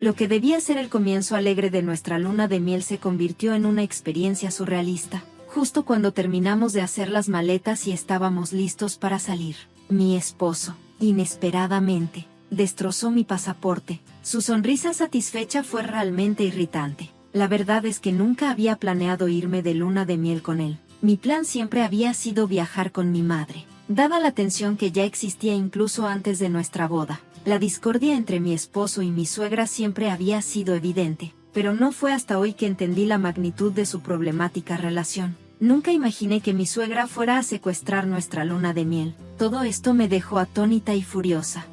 Lo que debía ser el comienzo alegre de nuestra luna de miel se convirtió en una experiencia surrealista. Justo cuando terminamos de hacer las maletas y estábamos listos para salir, mi esposo, inesperadamente, destrozó mi pasaporte. Su sonrisa satisfecha fue realmente irritante. La verdad es que nunca había planeado irme de luna de miel con él. Mi plan siempre había sido viajar con mi madre. Dada la tensión que ya existía incluso antes de nuestra boda, la discordia entre mi esposo y mi suegra siempre había sido evidente, pero no fue hasta hoy que entendí la magnitud de su problemática relación. Nunca imaginé que mi suegra fuera a secuestrar nuestra luna de miel. Todo esto me dejó atónita y furiosa.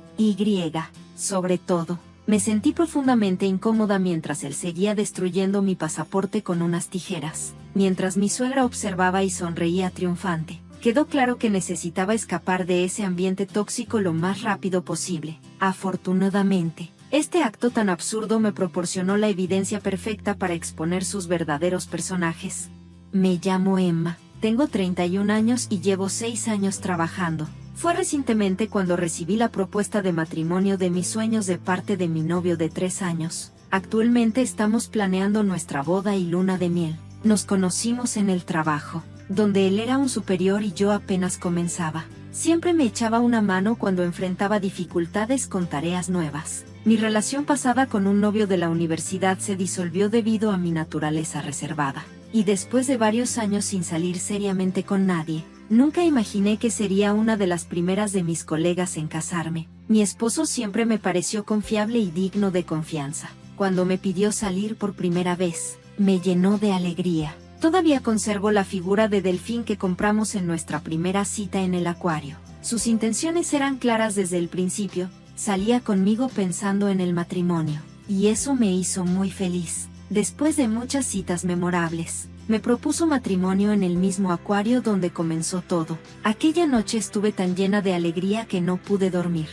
Sobre todo, me sentí profundamente incómoda mientras él seguía destruyendo mi pasaporte con unas tijeras. Mientras mi suegra observaba y sonreía triunfante, quedó claro que necesitaba escapar de ese ambiente tóxico lo más rápido posible. Afortunadamente, este acto tan absurdo me proporcionó la evidencia perfecta para exponer sus verdaderos personajes. Me llamo Emma, tengo 31 años y llevo 6 años trabajando. Fue recientemente cuando recibí la propuesta de matrimonio de mis sueños de parte de mi novio de 3 años. Actualmente estamos planeando nuestra boda y luna de miel. Nos conocimos en el trabajo, donde él era un superior y yo apenas comenzaba. Siempre me echaba una mano cuando enfrentaba dificultades con tareas nuevas. Mi relación pasada con un novio de la universidad se disolvió debido a mi naturaleza reservada. Y después de varios años sin salir seriamente con nadie, nunca imaginé que sería una de las primeras de mis colegas en casarme. Mi esposo siempre me pareció confiable y digno de confianza. Cuando me pidió salir por primera vez, me llenó de alegría. Todavía conservo la figura de delfín que compramos en nuestra primera cita en el acuario. Sus intenciones eran claras desde el principio, salía conmigo pensando en el matrimonio, y eso me hizo muy feliz. Después de muchas citas memorables, me propuso matrimonio en el mismo acuario donde comenzó todo. Aquella noche estuve tan llena de alegría que no pude dormir.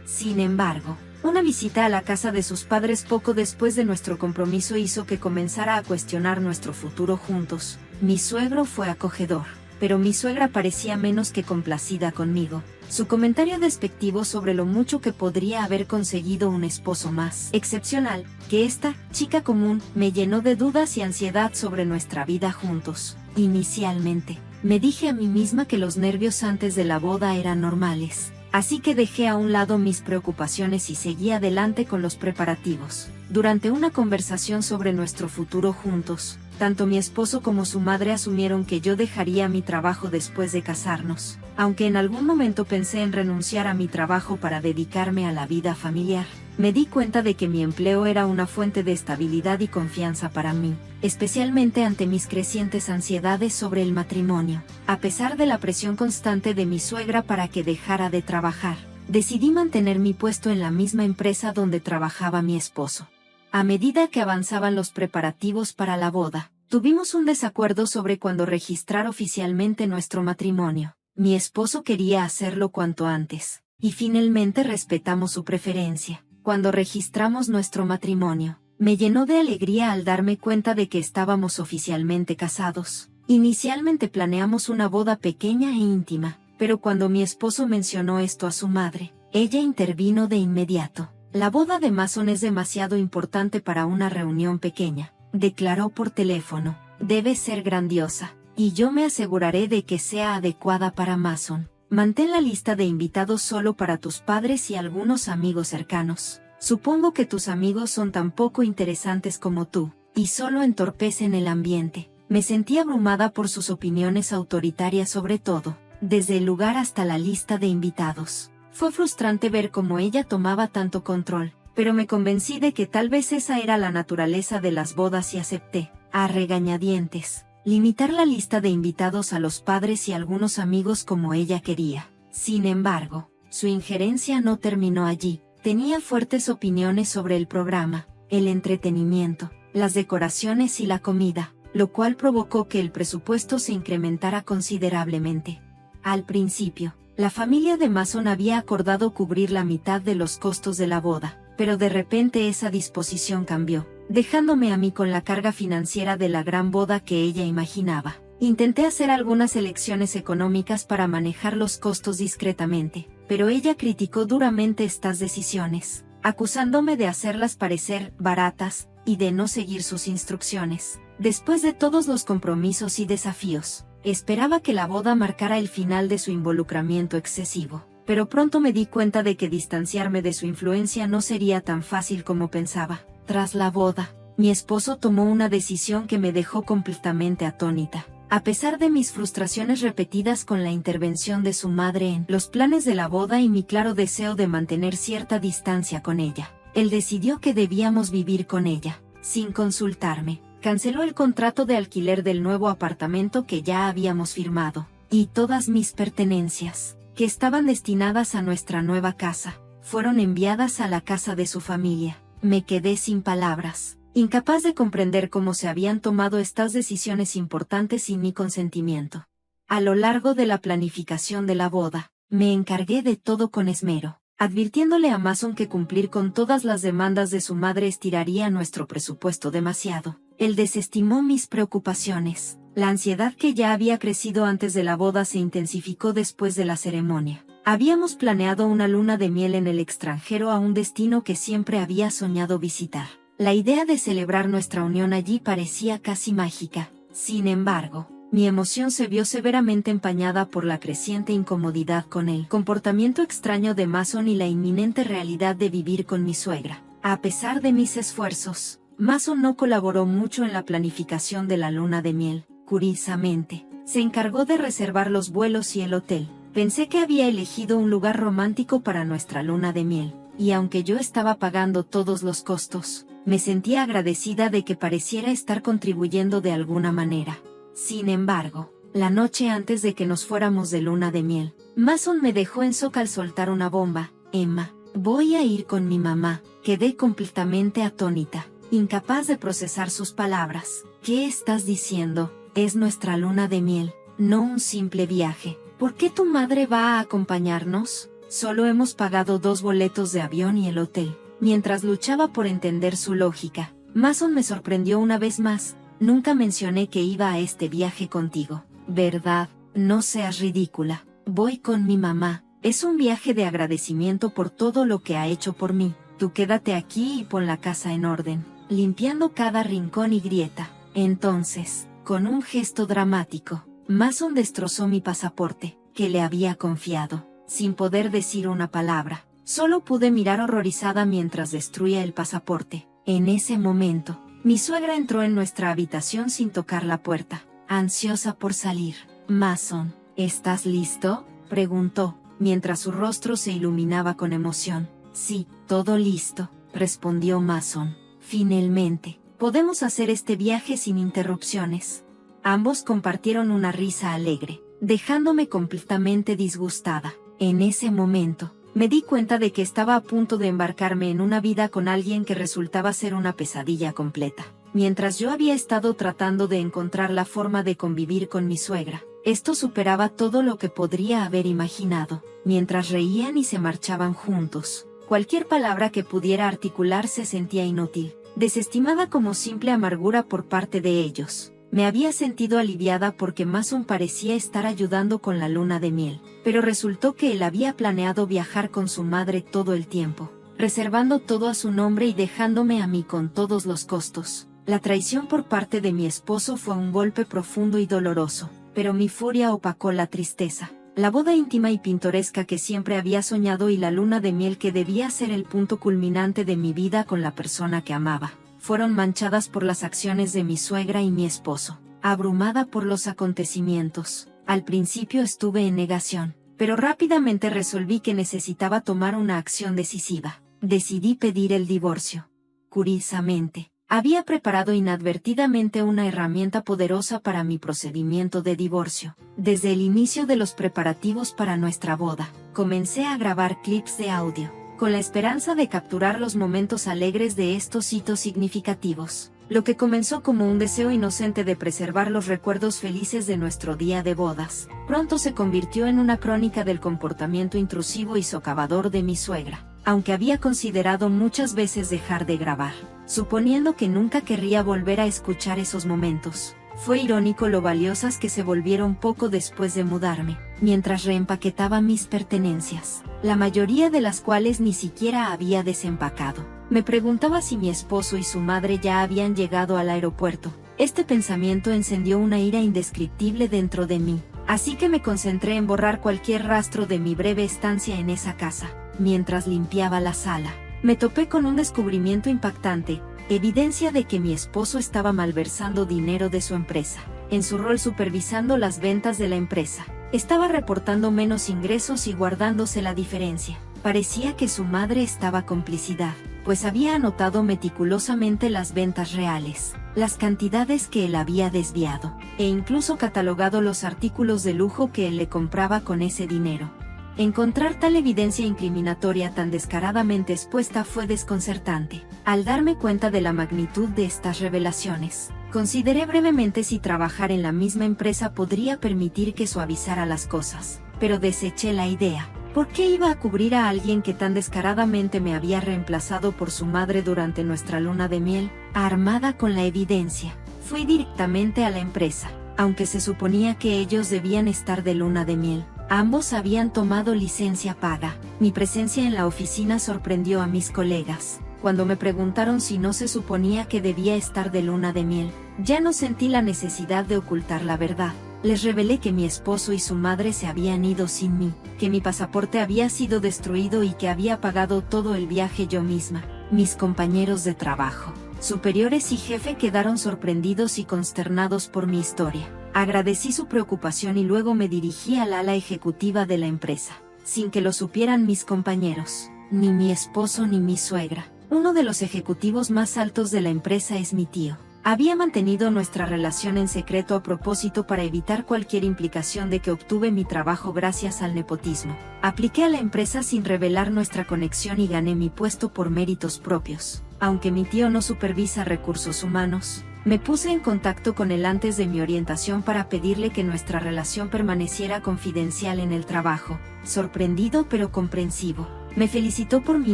Sin embargo, una visita a la casa de sus padres poco después de nuestro compromiso hizo que comenzara a cuestionar nuestro futuro juntos. Mi suegro fue acogedor, pero mi suegra parecía menos que complacida conmigo. Su comentario despectivo sobre lo mucho que podría haber conseguido un esposo más excepcional que esta chica común me llenó de dudas y ansiedad sobre nuestra vida juntos. Inicialmente, me dije a mí misma que los nervios antes de la boda eran normales, así que dejé a un lado mis preocupaciones y seguí adelante con los preparativos. Durante una conversación sobre nuestro futuro juntos, tanto mi esposo como su madre asumieron que yo dejaría mi trabajo después de casarnos. Aunque en algún momento pensé en renunciar a mi trabajo para dedicarme a la vida familiar, me di cuenta de que mi empleo era una fuente de estabilidad y confianza para mí, especialmente ante mis crecientes ansiedades sobre el matrimonio. A pesar de la presión constante de mi suegra para que dejara de trabajar, decidí mantener mi puesto en la misma empresa donde trabajaba mi esposo. A medida que avanzaban los preparativos para la boda, tuvimos un desacuerdo sobre cuándo registrar oficialmente nuestro matrimonio. Mi esposo quería hacerlo cuanto antes, y finalmente respetamos su preferencia. Cuando registramos nuestro matrimonio, me llenó de alegría al darme cuenta de que estábamos oficialmente casados. Inicialmente planeamos una boda pequeña e íntima, pero cuando mi esposo mencionó esto a su madre, ella intervino de inmediato. La boda de Mason es demasiado importante para una reunión pequeña, declaró por teléfono. Debe ser grandiosa, y yo me aseguraré de que sea adecuada para Mason. Mantén la lista de invitados solo para tus padres y algunos amigos cercanos. Supongo que tus amigos son tan poco interesantes como tú, y solo entorpecen el ambiente. Me sentí abrumada por sus opiniones autoritarias sobre todo, desde el lugar hasta la lista de invitados. Fue frustrante ver cómo ella tomaba tanto control, pero me convencí de que tal vez esa era la naturaleza de las bodas y acepté, a regañadientes, limitar la lista de invitados a los padres y algunos amigos como ella quería. Sin embargo, su injerencia no terminó allí. Tenía fuertes opiniones sobre el programa, el entretenimiento, las decoraciones y la comida, lo cual provocó que el presupuesto se incrementara considerablemente. Al principio, la familia de Mason había acordado cubrir la mitad de los costos de la boda, pero de repente esa disposición cambió, dejándome a mí con la carga financiera de la gran boda que ella imaginaba. Intenté hacer algunas elecciones económicas para manejar los costos discretamente, pero ella criticó duramente estas decisiones. acusándome de hacerlas parecer baratas y de no seguir sus instrucciones. Después de todos los compromisos y desafíos, esperaba que la boda marcara el final de su involucramiento excesivo, pero pronto me di cuenta de que distanciarme de su influencia no sería tan fácil como pensaba. Tras la boda, mi esposo tomó una decisión que me dejó completamente atónita. A pesar de mis frustraciones repetidas con la intervención de su madre en los planes de la boda y mi claro deseo de mantener cierta distancia con ella, él decidió que debíamos vivir con ella, sin consultarme. Canceló el contrato de alquiler del nuevo apartamento que ya habíamos firmado, y todas mis pertenencias, que estaban destinadas a nuestra nueva casa, fueron enviadas a la casa de su familia. Me quedé sin palabras, incapaz de comprender cómo se habían tomado estas decisiones importantes sin mi consentimiento. A lo largo de la planificación de la boda, me encargué de todo con esmero, advirtiéndole a Mason que cumplir con todas las demandas de su madre estiraría nuestro presupuesto demasiado. Él desestimó mis preocupaciones. La ansiedad que ya había crecido antes de la boda se intensificó después de la ceremonia. Habíamos planeado una luna de miel en el extranjero, a un destino que siempre había soñado visitar. La idea de celebrar nuestra unión allí parecía casi mágica. Sin embargo, mi emoción se vio severamente empañada por la creciente incomodidad con el comportamiento extraño de Mason y la inminente realidad de vivir con mi suegra. A pesar de mis esfuerzos, Mason no colaboró mucho en la planificación de la luna de miel. Curiosamente, se encargó de reservar los vuelos y el hotel. Pensé que había elegido un lugar romántico para nuestra luna de miel, y aunque yo estaba pagando todos los costos, me sentía agradecida de que pareciera estar contribuyendo de alguna manera. Sin embargo, la noche antes de que nos fuéramos de luna de miel, Mason me dejó en shock al soltar una bomba. Emma, voy a ir con mi mamá. Quedé completamente atónita, incapaz de procesar sus palabras. ¿Qué estás diciendo? Es nuestra luna de miel, no un simple viaje. ¿Por qué tu madre va a acompañarnos? Solo hemos pagado 2 boletos de avión y el hotel. Mientras luchaba por entender su lógica, Mason me sorprendió una vez más. Nunca mencioné que iba a este viaje contigo, ¿verdad? No seas ridícula. Voy con mi mamá. Es un viaje de agradecimiento por todo lo que ha hecho por mí. Tú quédate aquí y pon la casa en orden, limpiando cada rincón y grieta. Entonces, con un gesto dramático, Mason destrozó mi pasaporte, que le había confiado. Sin poder decir una palabra, solo pude mirar horrorizada mientras destruía el pasaporte. En ese momento, mi suegra entró en nuestra habitación sin tocar la puerta, ansiosa por salir. Mason, ¿estás listo?, preguntó, mientras su rostro se iluminaba con emoción. Sí, todo listo, respondió Mason. Finalmente, podemos hacer este viaje sin interrupciones. Ambos compartieron una risa alegre, dejándome completamente disgustada. En ese momento, me di cuenta de que estaba a punto de embarcarme en una vida con alguien que resultaba ser una pesadilla completa. Mientras yo había estado tratando de encontrar la forma de convivir con mi suegra, esto superaba todo lo que podría haber imaginado. Mientras reían y se marchaban juntos, cualquier palabra que pudiera articular se sentía inútil, desestimada como simple amargura por parte de ellos. Me había sentido aliviada porque Mason parecía estar ayudando con la luna de miel, pero resultó que él había planeado viajar con su madre todo el tiempo, reservando todo a su nombre y dejándome a mí con todos los costos. La traición por parte de mi esposo fue un golpe profundo y doloroso, pero mi furia opacó la tristeza. La boda íntima y pintoresca que siempre había soñado y la luna de miel que debía ser el punto culminante de mi vida con la persona que amaba, fueron manchadas por las acciones de mi suegra y mi esposo. Abrumada por los acontecimientos, al principio estuve en negación, pero rápidamente resolví que necesitaba tomar una acción decisiva. Decidí pedir el divorcio. Curiosamente, había preparado inadvertidamente una herramienta poderosa para mi procedimiento de divorcio. Desde el inicio de los preparativos para nuestra boda, comencé a grabar clips de audio, con la esperanza de capturar los momentos alegres de estos hitos significativos. Lo que comenzó como un deseo inocente de preservar los recuerdos felices de nuestro día de bodas, pronto se convirtió en una crónica del comportamiento intrusivo y socavador de mi suegra. Aunque había considerado muchas veces dejar de grabar, suponiendo que nunca querría volver a escuchar esos momentos, Fue irónico lo valiosas que se volvieron poco después de mudarme, mientras reempaquetaba mis pertenencias, la mayoría de las cuales ni siquiera había desempacado. Me preguntaba si mi esposo y su madre ya habían llegado al aeropuerto. Este pensamiento encendió una ira indescriptible dentro de mí, así que me concentré en borrar cualquier rastro de mi breve estancia en esa casa. Mientras limpiaba la sala, me topé con un descubrimiento impactante, evidencia de que mi esposo estaba malversando dinero de su empresa. En su rol supervisando las ventas de la empresa, estaba reportando menos ingresos y guardándose la diferencia. Parecía que su madre estaba complicidad, pues había anotado meticulosamente las ventas reales, las cantidades que él había desviado, e incluso catalogado los artículos de lujo que él le compraba con ese dinero. Encontrar tal evidencia incriminatoria tan descaradamente expuesta fue desconcertante. Al darme cuenta de la magnitud de estas revelaciones, consideré brevemente si trabajar en la misma empresa podría permitir que suavizara las cosas, pero deseché la idea. ¿Por qué iba a cubrir a alguien que tan descaradamente me había reemplazado por su madre durante nuestra luna de miel? Armada con la evidencia, fui directamente a la empresa, aunque se suponía que ellos debían estar de luna de miel. Ambos habían tomado licencia paga. Mi presencia en la oficina sorprendió a mis colegas. Cuando me preguntaron si no se suponía que debía estar de luna de miel, ya no sentí la necesidad de ocultar la verdad. Les revelé que mi esposo y su madre se habían ido sin mí, que mi pasaporte había sido destruido y que había pagado todo el viaje yo misma. Mis compañeros de trabajo, superiores y jefe quedaron sorprendidos y consternados por mi historia. Agradecí su preocupación y luego me dirigí al ala ejecutiva de la empresa, sin que lo supieran mis compañeros, ni mi esposo ni mi suegra. Uno de los ejecutivos más altos de la empresa es mi tío. Había mantenido nuestra relación en secreto a propósito para evitar cualquier implicación de que obtuve mi trabajo gracias al nepotismo. Apliqué a la empresa sin revelar nuestra conexión y gané mi puesto por méritos propios. Aunque mi tío no supervisa recursos humanos, me puse en contacto con él antes de mi orientación para pedirle que nuestra relación permaneciera confidencial en el trabajo. Sorprendido pero comprensivo, me felicitó por mi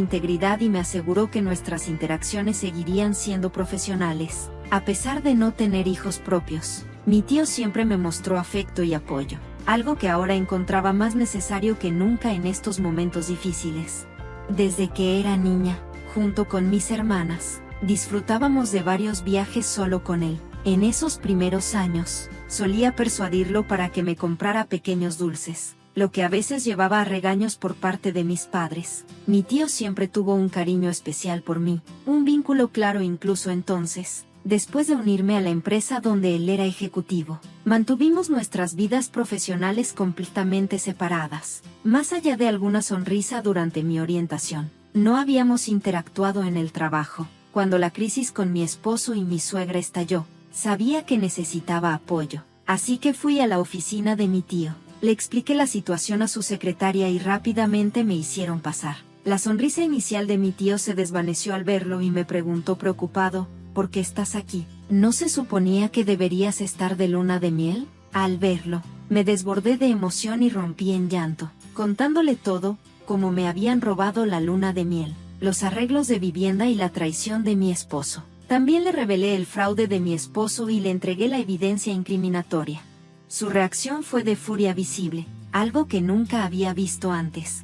integridad y me aseguró que nuestras interacciones seguirían siendo profesionales. A pesar de no tener hijos propios, mi tío siempre me mostró afecto y apoyo, algo que ahora encontraba más necesario que nunca en estos momentos difíciles. Desde que era niña, junto con mis hermanas, disfrutábamos de varios viajes solo con él. En esos primeros años, solía persuadirlo para que me comprara pequeños dulces, lo que a veces llevaba a regaños por parte de mis padres. Mi tío siempre tuvo un cariño especial por mí, un vínculo claro incluso entonces. Después de unirme a la empresa donde él era ejecutivo, mantuvimos nuestras vidas profesionales completamente separadas. Más allá de alguna sonrisa durante mi orientación, no habíamos interactuado en el trabajo. Cuando la crisis con mi esposo y mi suegra estalló, sabía que necesitaba apoyo, así que fui a la oficina de mi tío. Le expliqué la situación a su secretaria y rápidamente me hicieron pasar. La sonrisa inicial de mi tío se desvaneció al verlo y me preguntó preocupado: ¿por qué estás aquí? ¿No se suponía que deberías estar de luna de miel? Al verlo, me desbordé de emoción y rompí en llanto, contándole todo, cómo me habían robado la luna de miel, los arreglos de vivienda y la traición de mi esposo. También le revelé el fraude de mi esposo y le entregué la evidencia incriminatoria. Su reacción fue de furia visible, algo que nunca había visto antes.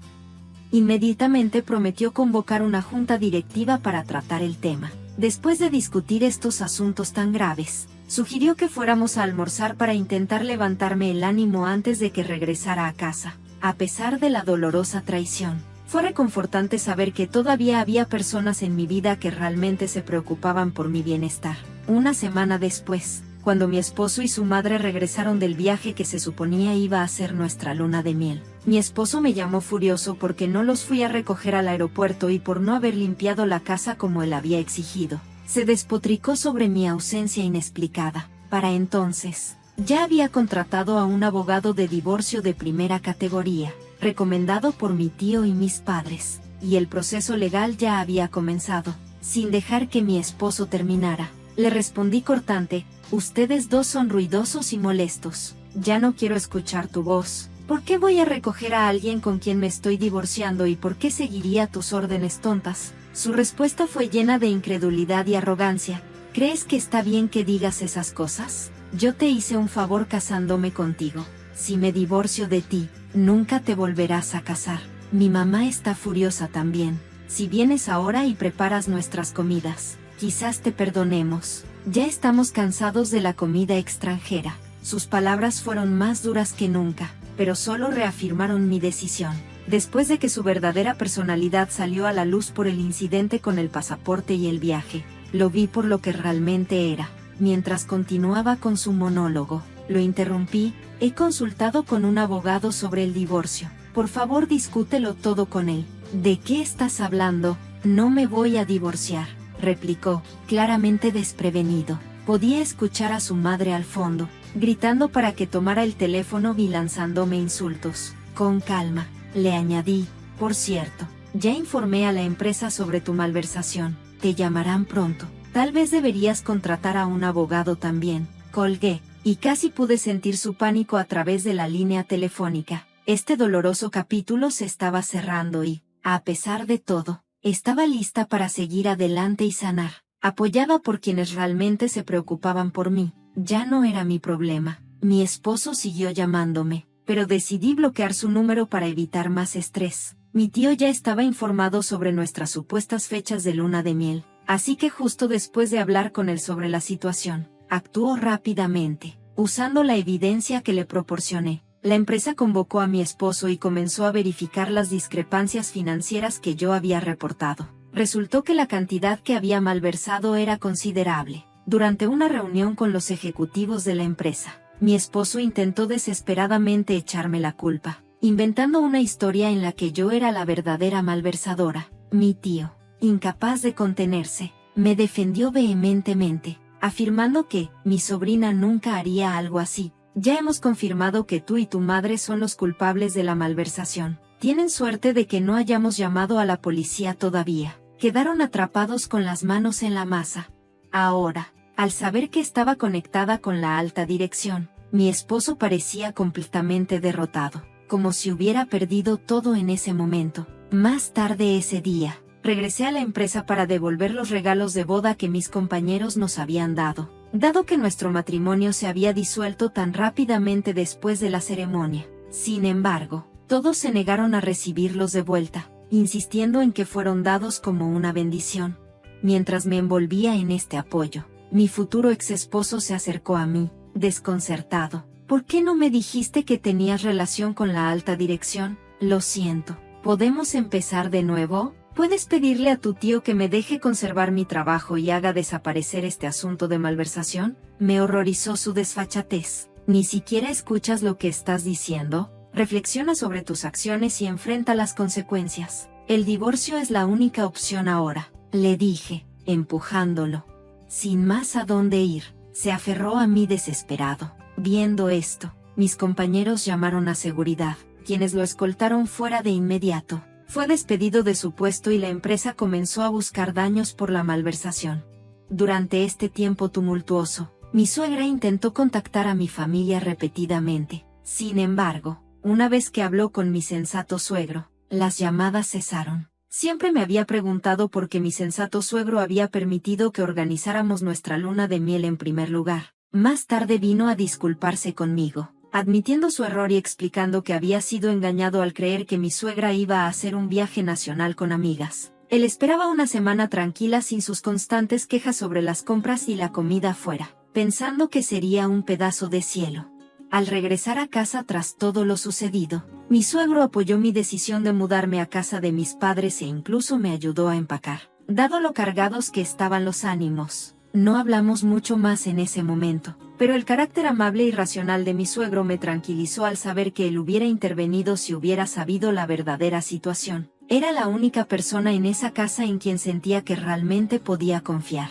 Inmediatamente prometió convocar una junta directiva para tratar el tema. Después de discutir estos asuntos tan graves, sugirió que fuéramos a almorzar para intentar levantarme el ánimo antes de que regresara a casa. A pesar de la dolorosa traición, fue reconfortante saber que todavía había personas en mi vida que realmente se preocupaban por mi bienestar. Una semana después, cuando mi esposo y su madre regresaron del viaje que se suponía iba a ser nuestra luna de miel, mi esposo me llamó furioso porque no los fui a recoger al aeropuerto y por no haber limpiado la casa como él había exigido. Se despotricó sobre mi ausencia inexplicada. Para entonces, ya había contratado a un abogado de divorcio de primera categoría, recomendado por mi tío y mis padres, y el proceso legal ya había comenzado. Sin dejar que mi esposo terminara, le respondí cortante: ustedes dos son ruidosos y molestos. Ya no quiero escuchar tu voz. ¿Por qué voy a recoger a alguien con quien me estoy divorciando y por qué seguiría tus órdenes tontas? Su respuesta fue llena de incredulidad y arrogancia. ¿Crees que está bien que digas esas cosas? Yo te hice un favor casándome contigo. Si me divorcio de ti, nunca te volverás a casar. Mi mamá está furiosa también. Si vienes ahora y preparas nuestras comidas, quizás te perdonemos. Ya estamos cansados de la comida extranjera. Sus palabras fueron más duras que nunca, pero solo reafirmaron mi decisión. Después de que su verdadera personalidad salió a la luz por el incidente con el pasaporte y el viaje, lo vi por lo que realmente era. Mientras continuaba con su monólogo, lo interrumpí. He consultado con un abogado sobre el divorcio. Por favor, discútelo todo con él. ¿De qué estás hablando? No me voy a divorciar, replicó, claramente desprevenido. Podía escuchar a su madre al fondo, gritando para que tomara el teléfono y lanzándome insultos. Con calma, le añadí, por cierto, ya informé a la empresa sobre tu malversación. Te llamarán pronto. Tal vez deberías contratar a un abogado también. Colgué, y casi pude sentir su pánico a través de la línea telefónica. Este doloroso capítulo se estaba cerrando y, a pesar de todo, estaba lista para seguir adelante y sanar, apoyada por quienes realmente se preocupaban por mí. Ya no era mi problema. Mi esposo siguió llamándome, pero decidí bloquear su número para evitar más estrés. Mi tío ya estaba informado sobre nuestras supuestas fechas de luna de miel, así que justo después de hablar con él sobre la situación, actuó rápidamente, usando la evidencia que le proporcioné. La empresa convocó a mi esposo y comenzó a verificar las discrepancias financieras que yo había reportado. Resultó que la cantidad que había malversado era considerable. Durante una reunión con los ejecutivos de la empresa, mi esposo intentó desesperadamente echarme la culpa, inventando una historia en la que yo era la verdadera malversadora. Mi tío, incapaz de contenerse, me defendió vehementemente, afirmando que mi sobrina nunca haría algo así. Ya hemos confirmado que tú y tu madre son los culpables de la malversación. Tienen suerte de que no hayamos llamado a la policía todavía. Quedaron atrapados con las manos en la masa. Ahora, al saber que estaba conectada con la alta dirección, mi esposo parecía completamente derrotado, como si hubiera perdido todo en ese momento. Más tarde ese día, regresé a la empresa para devolver los regalos de boda que mis compañeros nos habían dado, dado que nuestro matrimonio se había disuelto tan rápidamente después de la ceremonia. Sin embargo, todos se negaron a recibirlos de vuelta, insistiendo en que fueron dados como una bendición. Mientras me envolvía en este apoyo, mi futuro ex esposo se acercó a mí, desconcertado. ¿Por qué no me dijiste que tenías relación con la alta dirección? Lo siento. ¿Podemos empezar de nuevo? ¿Puedes pedirle a tu tío que me deje conservar mi trabajo y haga desaparecer este asunto de malversación? Me horrorizó su desfachatez. ¿Ni siquiera escuchas lo que estás diciendo? Reflexiona sobre tus acciones y enfrenta las consecuencias. El divorcio es la única opción ahora, le dije, empujándolo. Sin más a dónde ir, se aferró a mí desesperado. Viendo esto, mis compañeros llamaron a seguridad, quienes lo escoltaron fuera de inmediato. Fue despedido de su puesto y la empresa comenzó a buscar daños por la malversación. Durante este tiempo tumultuoso, mi suegra intentó contactar a mi familia repetidamente. Sin embargo, una vez que habló con mi sensato suegro, las llamadas cesaron. Siempre me había preguntado por qué mi sensato suegro había permitido que organizáramos nuestra luna de miel en primer lugar. Más tarde vino a disculparse conmigo, admitiendo su error y explicando que había sido engañado al creer que mi suegra iba a hacer un viaje nacional con amigas. Él esperaba una semana tranquila sin sus constantes quejas sobre las compras y la comida afuera, pensando que sería un pedazo de cielo. Al regresar a casa tras todo lo sucedido, mi suegro apoyó mi decisión de mudarme a casa de mis padres e incluso me ayudó a empacar. Dado lo cargados que estaban los ánimos, no hablamos mucho más en ese momento, pero el carácter amable y racional de mi suegro me tranquilizó al saber que él hubiera intervenido si hubiera sabido la verdadera situación. Era la única persona en esa casa en quien sentía que realmente podía confiar.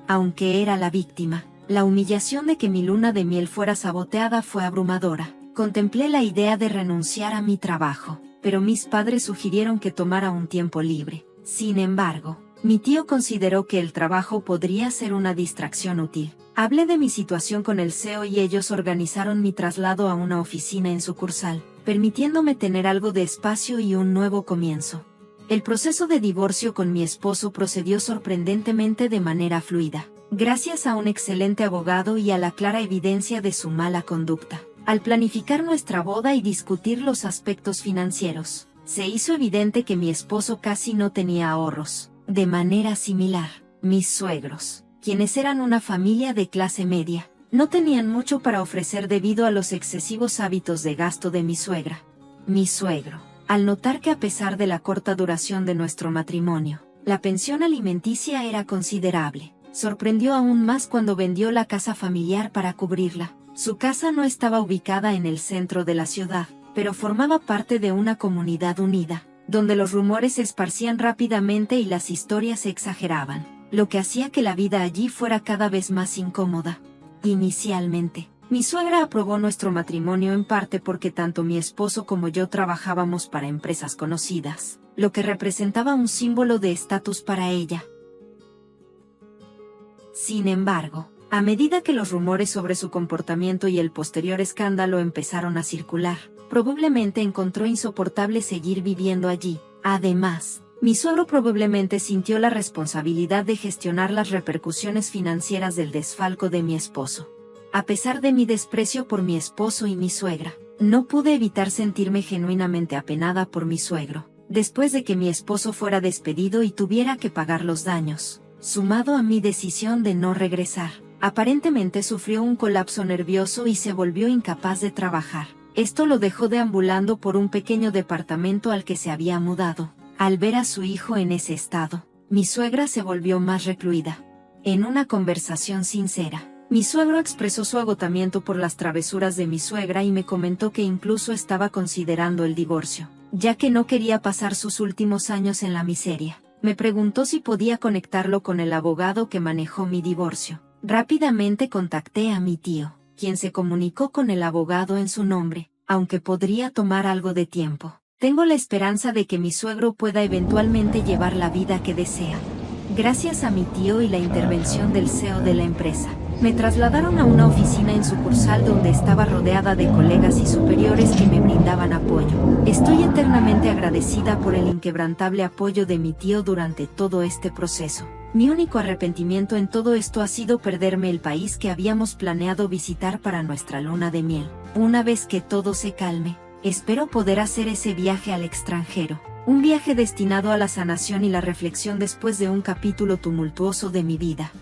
Aunque era la víctima, la humillación de que mi luna de miel fuera saboteada fue abrumadora. Contemplé la idea de renunciar a mi trabajo, pero mis padres sugirieron que tomara un tiempo libre. Sin embargo, mi tío consideró que el trabajo podría ser una distracción útil. Hablé de mi situación con el CEO y ellos organizaron mi traslado a una oficina en sucursal, permitiéndome tener algo de espacio y un nuevo comienzo. El proceso de divorcio con mi esposo procedió sorprendentemente de manera fluida. gracias a un excelente abogado y a la clara evidencia de su mala conducta. Al planificar nuestra boda y discutir los aspectos financieros, se hizo evidente que mi esposo casi no tenía ahorros. De manera similar, mis suegros, quienes eran una familia de clase media, no tenían mucho para ofrecer debido a los excesivos hábitos de gasto de mi suegra. Mi suegro, al notar que a pesar de la corta duración de nuestro matrimonio, la pensión alimenticia era considerable, sorprendió aún más cuando vendió la casa familiar para cubrirla. Su casa no estaba ubicada en el centro de la ciudad, pero formaba parte de una comunidad unida, donde los rumores se esparcían rápidamente y las historias se exageraban, lo que hacía que la vida allí fuera cada vez más incómoda. Inicialmente, mi suegra aprobó nuestro matrimonio en parte porque tanto mi esposo como yo trabajábamos para empresas conocidas, lo que representaba un símbolo de estatus para ella. Sin embargo, a medida que los rumores sobre su comportamiento y el posterior escándalo empezaron a circular, probablemente encontró insoportable seguir viviendo allí. Además, mi suegro probablemente sintió la responsabilidad de gestionar las repercusiones financieras del desfalco de mi esposo. A pesar de mi desprecio por mi esposo y mi suegra, no pude evitar sentirme genuinamente apenada por mi suegro, después de que mi esposo fuera despedido y tuviera que pagar los daños, sumado a mi decisión de no regresar. Aparentemente sufrió un colapso nervioso y se volvió incapaz de trabajar. Esto lo dejó deambulando por un pequeño departamento al que se había mudado. Al ver a su hijo en ese estado, mi suegra se volvió más recluida. En una conversación sincera, mi suegro expresó su agotamiento por las travesuras de mi suegra y me comentó que incluso estaba considerando el divorcio, ya que no quería pasar sus últimos años en la miseria. Me preguntó si podía conectarlo con el abogado que manejó mi divorcio. Rápidamente contacté a mi tío, quien se comunicó con el abogado en su nombre, aunque podría tomar algo de tiempo. Tengo la esperanza de que mi suegro pueda eventualmente llevar la vida que desea. Gracias a mi tío y la intervención del CEO de la empresa, me trasladaron a una oficina en sucursal donde estaba rodeada de colegas y superiores que me brindaban apoyo. Estoy eternamente agradecida por el inquebrantable apoyo de mi tío durante todo este proceso. Mi único arrepentimiento en todo esto ha sido perderme el país que habíamos planeado visitar para nuestra luna de miel. Una vez que todo se calme, espero poder hacer ese viaje al extranjero. Un viaje destinado a la sanación y la reflexión después de un capítulo tumultuoso de mi vida.